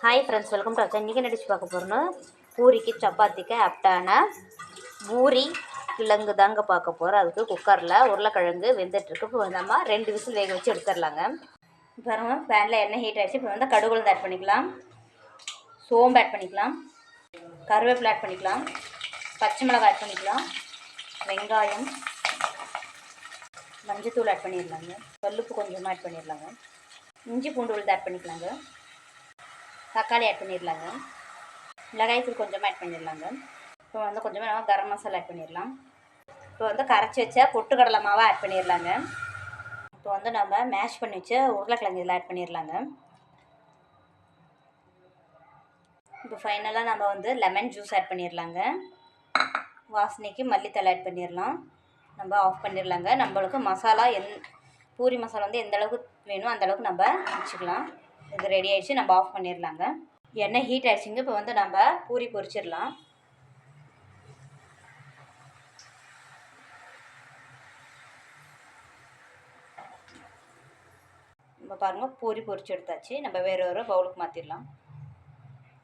Hi friends, welcome to அச்சா. இன்றைக்கி நடிச்சு பார்க்க போகிறோன்னா பூரிக்கு சப்பாத்திக்கு ஆப்டான பூரி கிழங்கு தாங்க பார்க்க போகிறோம். அதுக்கு குக்கரில் உருளைக்கிழங்கு வெந்துட்டுருக்கு. இப்போ நம்ம 2 விசில் வேக வச்சு எடுத்துடலாங்க. பாருங்க, பேனில் எண்ணெய் ஹீட் ஆகிடுச்சு. இப்போ வந்து கடுகு உளுந்து ஆட் பண்ணிக்கலாம், சோம்பு ஆட் பண்ணிக்கலாம், கருவேப்பிலை ஆட் பண்ணிக்கலாம், பச்சை மிளகாய் ஆட் பண்ணிக்கலாம், வெங்காயம், மஞ்சத்தூள் ஆட் பண்ணிடலாங்க, கல்லுப்பு கொஞ்சமாக ஆட் பண்ணிடலாங்க, இஞ்சி பூண்டு உளுந்து ஆட் பண்ணிக்கலாங்க, தக்காளி ஆட் பண்ணிடலாங்க, மிளகாய்த்தூள் கொஞ்சமாக ஆட் பண்ணிடலாங்க. இப்போ வந்து கொஞ்சமாக நம்ம கரம் மசாலா ஆட் பண்ணிடலாம். இப்போ வந்து கரைச்சி வச்ச பொட்டுக்கடலை மாவை ஆட் பண்ணிடலாங்க. இப்போ வந்து நம்ம மேஷ் பண்ணி வச்ச உருளைக்கிழங்கு இதில் ஆட் பண்ணிடலாங்க. இப்போ ஃபைனலாக நம்ம வந்து லெமன் ஜூஸ் ஆட் பண்ணிடலாங்க. வாசனைக்கு மல்லித்தலை ஆட் பண்ணிடலாம். நம்ம ஆஃப் பண்ணிடலாங்க. நம்மளுக்கு மசாலா பூரி மசாலா வந்து எந்த அளவுக்கு வேணும் அந்த அளவுக்கு நம்ம வச்சுக்கலாம். இது ரெடி ஆகிடுச்சு, நம்ம ஆஃப் பண்ணிடலாங்க. எண்ணெய் ஹீட் ஆகிடுச்சிங்க. இப்போ வந்து நம்ம பூரி பொரிச்சிடலாம். நம்ம பாருங்கள், பூரி பொரிச்சு எடுத்தாச்சு. நம்ம வேறு ஒரு பவுலுக்கு மாற்றிடலாம்.